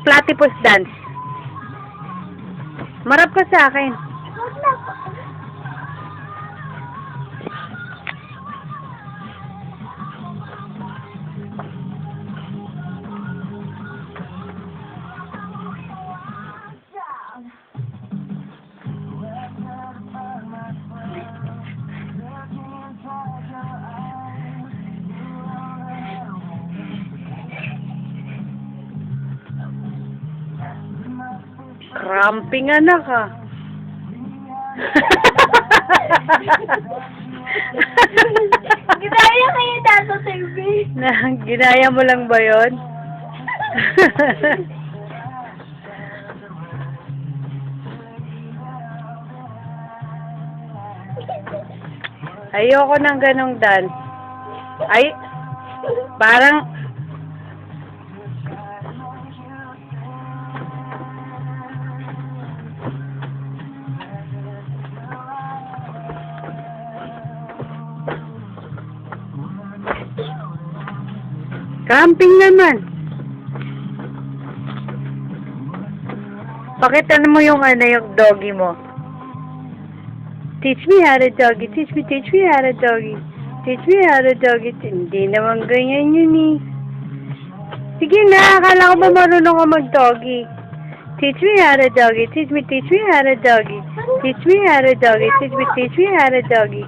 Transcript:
Platypus dance. Marap ka sa akin. Cramping anak ah. Ginaya kayo dito sa TV. Ginaya mo lang ba yun? Ayoko ng ganong dance. Ay, parang camping naman. Pakita mo yung yung doggy mo. Teach me how to doggy. Teach me how to doggy. Teach me how to doggy. Hindi naman ganyan yun eh. Sige na, akala ko ba marunong ka mag-doggy. Teach me how to doggy. Teach me how to doggy. Teach me how to doggy. Teach me how to doggy.